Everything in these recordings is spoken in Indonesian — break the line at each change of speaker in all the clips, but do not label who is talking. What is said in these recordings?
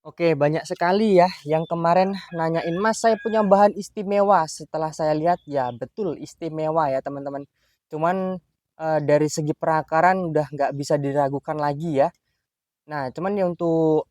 Oke, banyak sekali ya yang kemarin nanyain, "Mas, saya punya bahan istimewa." Setelah saya lihat, ya betul istimewa ya teman-teman. Cuman dari segi perakaran udah nggak bisa diragukan lagi ya. Nah, cuman ya untuk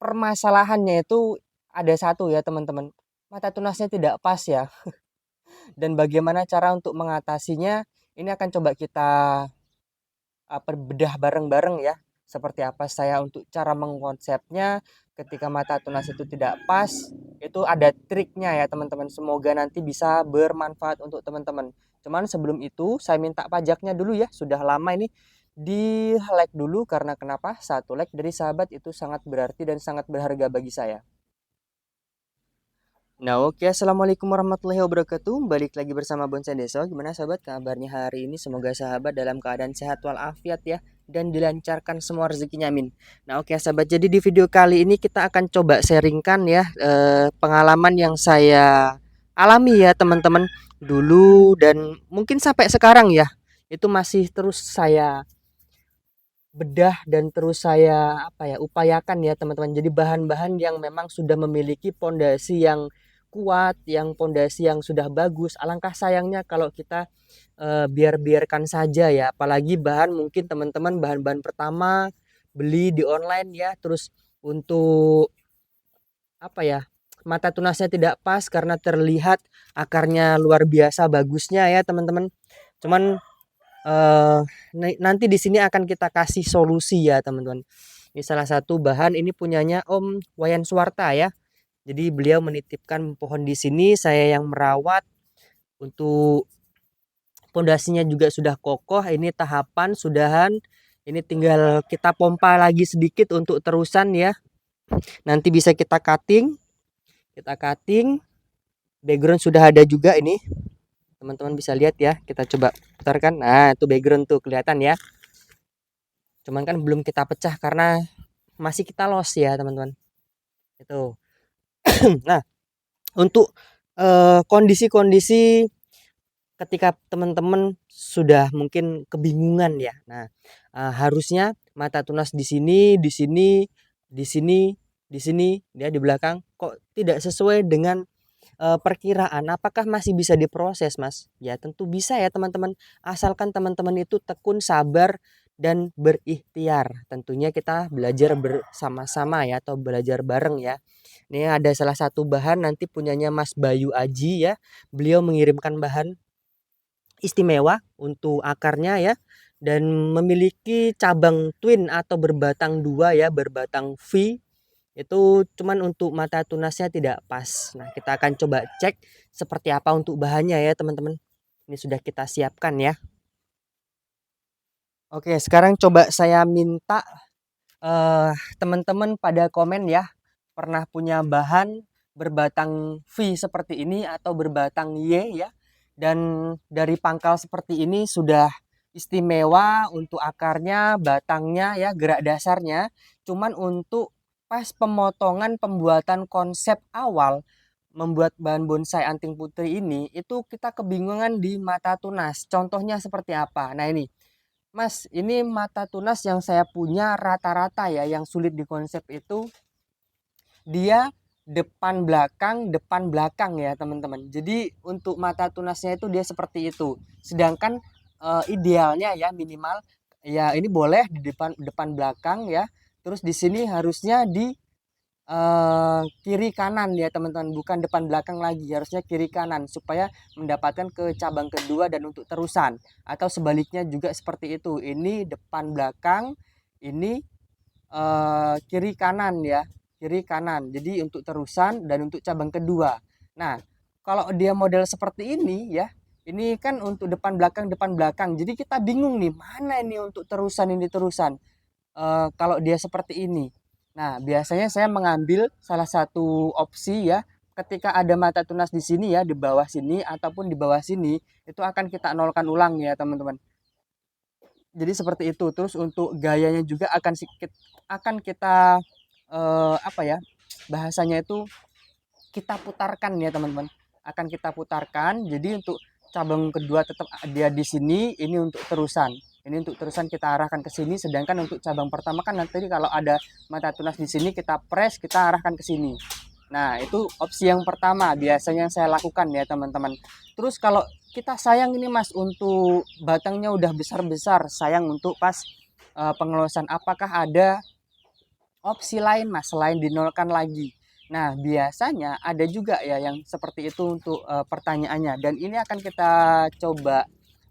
permasalahannya itu ada satu ya teman-teman. Mata tunasnya tidak pas ya. Dan bagaimana cara untuk mengatasinya? Ini akan coba kita bedah bareng-bareng ya. Seperti apa saya untuk cara mengkonsepnya ketika mata tunas itu tidak pas, itu ada triknya ya teman-teman. Semoga nanti bisa bermanfaat untuk teman-teman. Cuman sebelum itu saya minta pajaknya dulu ya. Sudah lama ini di like dulu karena kenapa? Satu like dari sahabat itu sangat berarti dan sangat berharga bagi saya. Nah, oke, assalamualaikum warahmatullahi wabarakatuh. Balik lagi bersama Bonsai Deso. Gimana sahabat kabarnya hari ini? Semoga sahabat dalam keadaan sehat walafiat ya, dan dilancarkan semua rezekinya, amin. Nah, oke sahabat, jadi di video kali ini kita akan coba sharingkan ya pengalaman yang saya alami ya teman-teman dulu dan mungkin sampai sekarang ya. Itu masih terus saya bedah dan terus saya upayakan ya teman-teman. Jadi bahan-bahan yang memang sudah memiliki pondasi yang kuat, yang pondasi yang sudah bagus. Alangkah sayangnya kalau kita biarkan saja ya. Apalagi bahan mungkin teman-teman bahan-bahan pertama beli di online ya, terus untuk mata tunasnya tidak pas karena terlihat akarnya luar biasa bagusnya ya teman-teman. Cuman eh nanti di sini akan kita kasih solusi ya teman-teman. Ini salah satu bahan, ini punyanya Om Wayan Suwarta ya. Jadi beliau menitipkan pohon di sini, saya yang merawat. Untuk pondasinya juga sudah kokoh. Ini tahapan sudahan. Ini tinggal kita pompa lagi sedikit untuk terusan ya. Nanti bisa kita cutting. Kita cutting. Background sudah ada juga ini. Teman-teman bisa lihat ya. Kita coba putarkan. Nah, itu background tuh kelihatan ya. Cuman kan belum kita pecah karena masih kita los ya teman-teman. Itu. Nah, untuk kondisi-kondisi ketika teman-teman sudah mungkin kebingungan ya. Nah, harusnya mata tunas di sini, di sini, di sini, di sini, dia di belakang kok tidak sesuai dengan perkiraan. Apakah masih bisa diproses, Mas? Ya, tentu bisa ya, teman-teman. Asalkan teman-teman itu tekun, sabar dan berikhtiar. Tentunya kita belajar bersama-sama ya atau belajar bareng ya. Ini ada salah satu bahan nanti punyanya Mas Bayu Aji ya. Beliau mengirimkan bahan istimewa untuk akarnya ya, dan memiliki cabang twin atau berbatang dua ya, berbatang V. Itu cuman untuk mata tunasnya tidak pas. Nah, kita akan coba cek seperti apa untuk bahannya ya teman-teman. Ini sudah kita siapkan ya. Oke, sekarang coba saya minta teman-teman pada komen ya, pernah punya bahan berbatang V seperti ini atau berbatang Y ya, dan dari pangkal seperti ini sudah istimewa untuk akarnya, batangnya ya, gerak dasarnya. Cuman untuk pas pemotongan pembuatan konsep awal membuat bahan bonsai anting putri ini, itu kita kebingungan di mata tunas. Contohnya seperti apa? Nah ini Mas, ini mata tunas yang saya punya rata-rata ya, yang sulit dikonsep itu dia depan belakang ya teman-teman. Jadi untuk mata tunasnya itu dia seperti itu. Sedangkan idealnya ya minimal ya ini boleh di depan depan belakang ya. Terus di sini harusnya di kiri kanan ya teman-teman, bukan depan belakang lagi, harusnya kiri kanan supaya mendapatkan ke cabang kedua dan untuk terusan, atau sebaliknya juga seperti itu, ini depan belakang, ini kiri kanan ya, kiri kanan, jadi untuk terusan dan untuk cabang kedua. Nah, kalau dia model seperti ini ya, ini kan untuk depan belakang, jadi kita bingung nih mana ini untuk terusan, ini terusan. Kalau dia seperti ini. Nah, biasanya saya mengambil salah satu opsi ya, ketika ada mata tunas di sini ya, di bawah sini ataupun di bawah sini, itu akan kita nolkan ulang ya, teman-teman. Jadi seperti itu. Terus untuk gayanya juga akan kita bahasanya itu kita putarkan ya, teman-teman. Akan kita putarkan. Jadi untuk cabang kedua tetap dia di sini, ini untuk terusan. Ini untuk terusan kita arahkan ke sini, sedangkan untuk cabang pertama kan nanti kalau ada mata tunas di sini kita press, kita arahkan ke sini. Nah, itu opsi yang pertama biasanya yang saya lakukan ya, teman-teman. Terus kalau kita sayang ini Mas untuk batangnya udah besar-besar, sayang untuk pas pengelosan, apakah ada opsi lain Mas selain dinolkan lagi? Nah, biasanya ada juga ya yang seperti itu untuk pertanyaannya, dan ini akan kita coba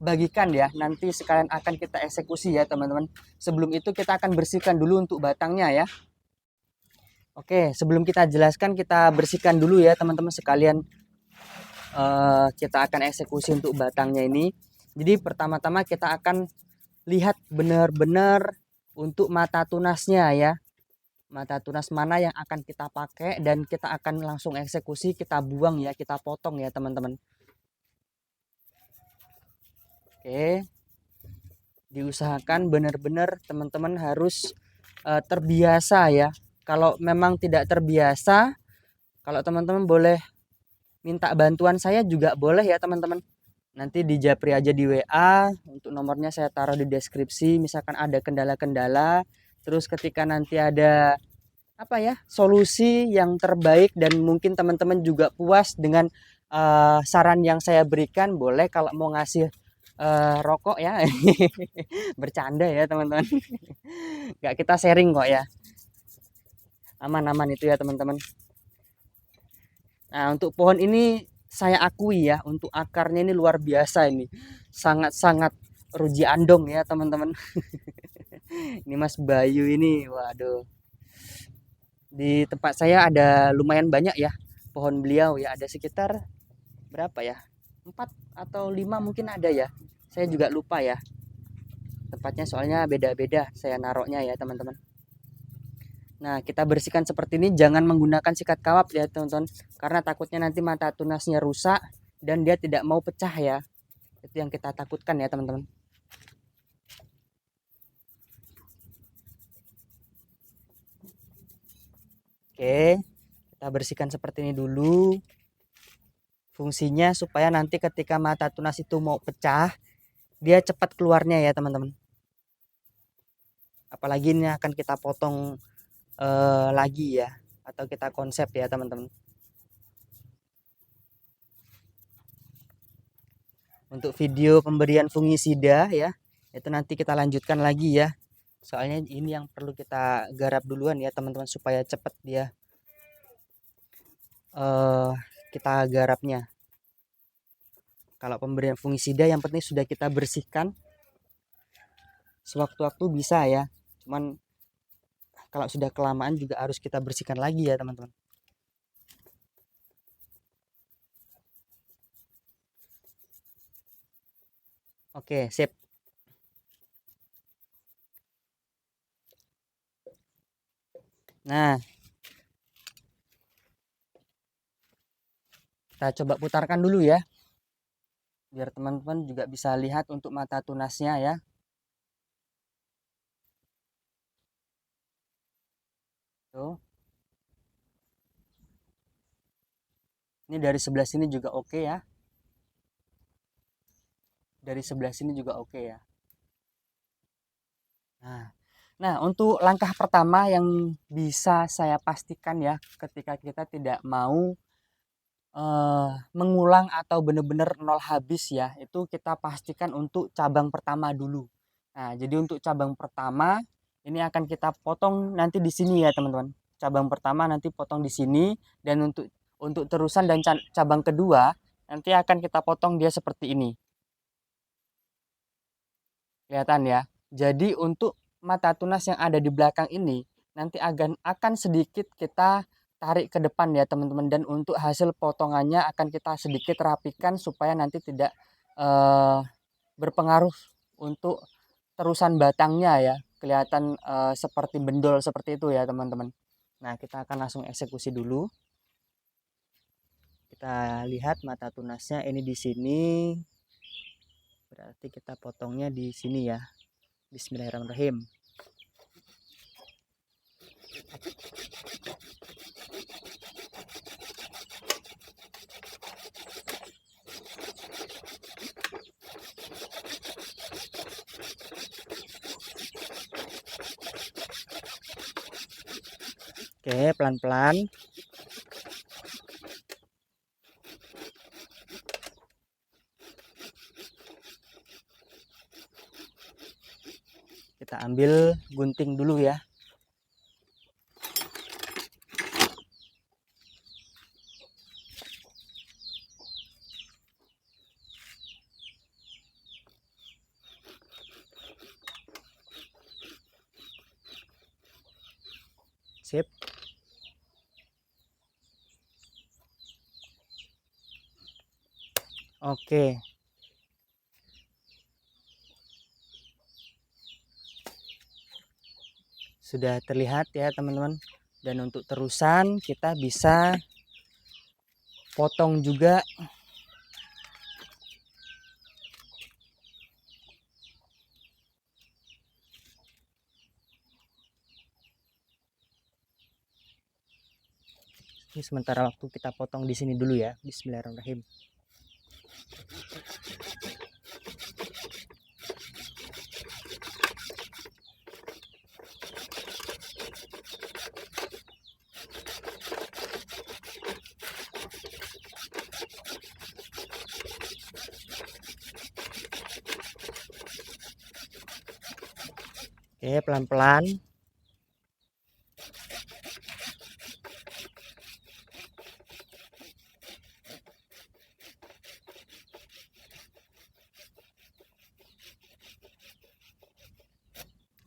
bagikan ya. Nanti sekalian akan kita eksekusi ya, teman-teman. Sebelum itu kita akan bersihkan dulu untuk batangnya ya. Oke, sebelum kita jelaskan, kita bersihkan dulu ya, teman-teman sekalian. Kita akan eksekusi untuk batangnya ini. Jadi pertama-tama kita akan lihat benar-benar untuk mata tunasnya ya. Mata tunas mana yang akan kita pakai, dan kita akan langsung eksekusi, kita buang ya, kita potong ya, teman-teman. Oke. Diusahakan benar-benar teman-teman harus terbiasa ya. Kalau memang tidak terbiasa, kalau teman-teman boleh minta bantuan saya juga boleh ya, teman-teman. Nanti di japri aja di WA, untuk nomornya saya taruh di deskripsi. Misalkan ada kendala-kendala, terus ketika nanti ada apa ya, solusi yang terbaik dan mungkin teman-teman juga puas dengan saran yang saya berikan, boleh kalau mau ngasih rokok ya. Bercanda ya, teman-teman. Nggak, kita sharing kok ya. Aman-aman itu ya, teman-teman. Nah, untuk pohon ini saya akui ya, untuk akarnya ini luar biasa ini. Sangat-sangat ruji andong ya, teman-teman. Ini Mas Bayu ini, waduh. Di tempat saya ada lumayan banyak ya pohon beliau ya, ada sekitar berapa ya? 4 atau 5 mungkin ada ya. Saya juga lupa ya. Tempatnya soalnya beda-beda saya naroknya ya, teman-teman. Nah, kita bersihkan seperti ini, jangan menggunakan sikat kawat ya, teman-teman, karena takutnya nanti mata tunasnya rusak dan dia tidak mau pecah ya. Itu yang kita takutkan ya, teman-teman. Oke, kita bersihkan seperti ini dulu. Fungsinya supaya nanti ketika mata tunas itu mau pecah, dia cepat keluarnya ya, teman-teman. Apalagi ini akan kita potong lagi ya, atau kita konsep ya, teman-teman. Untuk video pemberian fungisida ya, itu nanti kita lanjutkan lagi ya. Soalnya ini yang perlu kita garap duluan ya, teman-teman, supaya cepat dia kita garapnya. Kalau pemberian fungisida yang penting sudah kita bersihkan. Sewaktu-waktu bisa ya, cuman kalau sudah kelamaan juga harus kita bersihkan lagi ya, teman-teman. Oke, sip. Nah, kita coba putarkan dulu ya, biar teman-teman juga bisa lihat untuk mata tunasnya ya. Tuh. Ini dari sebelah sini juga oke ya. Dari sebelah sini juga oke ya. Nah, untuk langkah pertama yang bisa saya pastikan ya, ketika kita tidak mau mengulang atau benar-benar nol habis ya, itu kita pastikan untuk cabang pertama dulu. Nah, jadi untuk cabang pertama ini akan kita potong nanti di sini ya, teman-teman. Cabang pertama nanti potong di sini, dan untuk terusan dan cabang kedua nanti akan kita potong dia seperti ini. Kelihatan ya. Jadi untuk mata tunas yang ada di belakang ini nanti akan sedikit kita tarik ke depan ya, teman-teman, dan untuk hasil potongannya akan kita sedikit rapikan supaya nanti tidak berpengaruh untuk terusan batangnya ya, kelihatan seperti bendol seperti itu ya, teman-teman. Nah, kita akan langsung eksekusi dulu. Kita lihat mata tunasnya ini di sini, berarti kita potongnya di sini ya. Bismillahirrahmanirrahim. Oke, pelan-pelan. Kita ambil gunting dulu ya. Sip. Oke. Sudah terlihat ya teman-teman. Dan untuk terusan kita bisa potong juga. Ini sementara waktu kita potong di sini dulu ya. Bismillahirrahmanirrahim. Oke, pelan-pelan.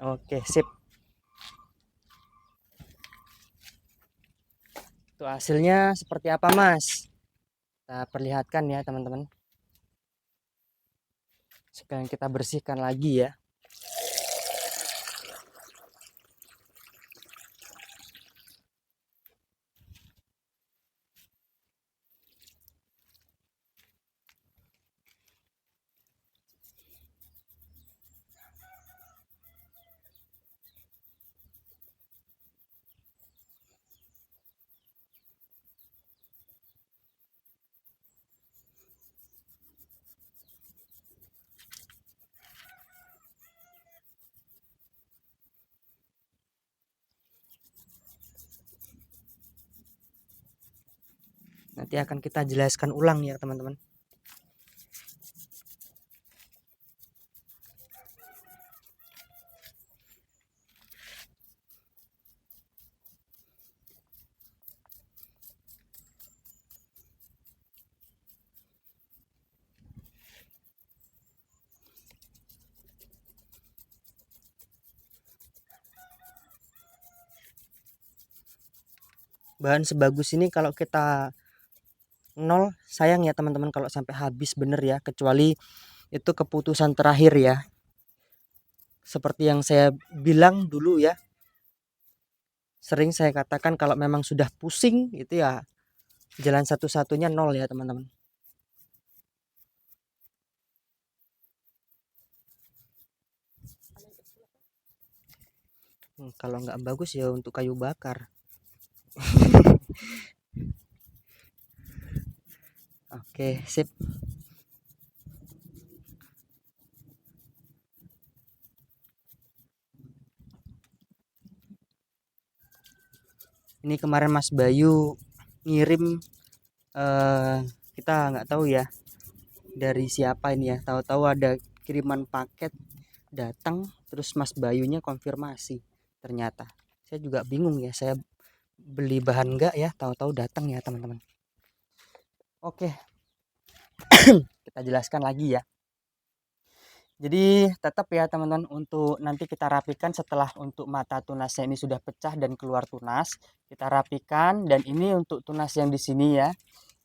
Oke, sip. Itu hasilnya seperti apa, Mas? Kita perlihatkan ya, teman-teman. Sekarang kita bersihkan lagi ya. Nanti akan kita jelaskan ulang ya, teman-teman. Bahan sebagus ini kalau kita nol, sayang ya teman-teman kalau sampai habis bener ya, kecuali itu keputusan terakhir ya. Seperti yang saya bilang dulu ya, sering saya katakan kalau memang sudah pusing itu ya jalan satu-satunya nol ya teman-teman. Kalau nggak bagus ya untuk kayu bakar. Oke, sip. Ini kemarin Mas Bayu ngirim, kita nggak tahu ya dari siapa ini ya. Tahu-tahu ada kiriman paket datang, terus Mas Bayunya konfirmasi. Ternyata saya juga bingung ya, saya beli bahan enggak ya, tahu-tahu datang ya teman-teman. Oke. Kita jelaskan lagi ya. Jadi tetap ya teman-teman, untuk nanti kita rapikan setelah untuk mata tunasnya ini sudah pecah dan keluar tunas, kita rapikan. Dan ini untuk tunas yang di sini ya,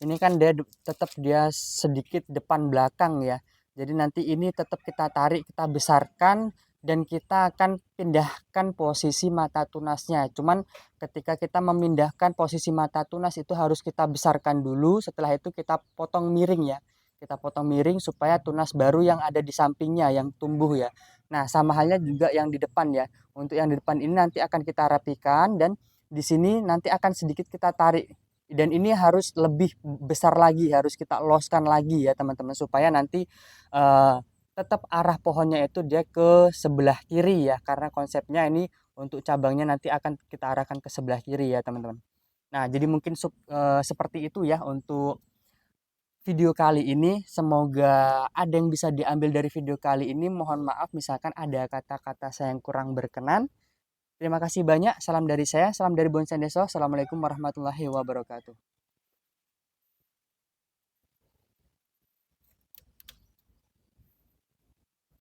ini kan dia tetap dia sedikit depan belakang ya. Jadi nanti ini tetap kita tarik, kita besarkan, dan kita akan pindahkan posisi mata tunasnya. Cuman ketika kita memindahkan posisi mata tunas itu harus kita besarkan dulu, setelah itu kita potong miring ya. Kita potong miring supaya tunas baru yang ada di sampingnya yang tumbuh ya. Nah, sama halnya juga yang di depan ya. Untuk yang di depan ini nanti akan kita rapikan, dan di sini nanti akan sedikit kita tarik. Dan ini harus lebih besar lagi, harus kita loskan lagi ya teman-teman, supaya nanti tetap arah pohonnya itu dia ke sebelah kiri ya. Karena konsepnya ini Untuk cabangnya nanti akan kita arahkan ke sebelah kiri ya teman-teman. Nah, jadi mungkin seperti itu ya untuk video kali ini. Semoga ada yang bisa diambil dari video kali ini. Mohon maaf misalkan ada kata-kata saya yang kurang berkenan. Terima kasih banyak. Salam dari saya, salam dari Bonsai Deso. Assalamualaikum warahmatullahi wabarakatuh.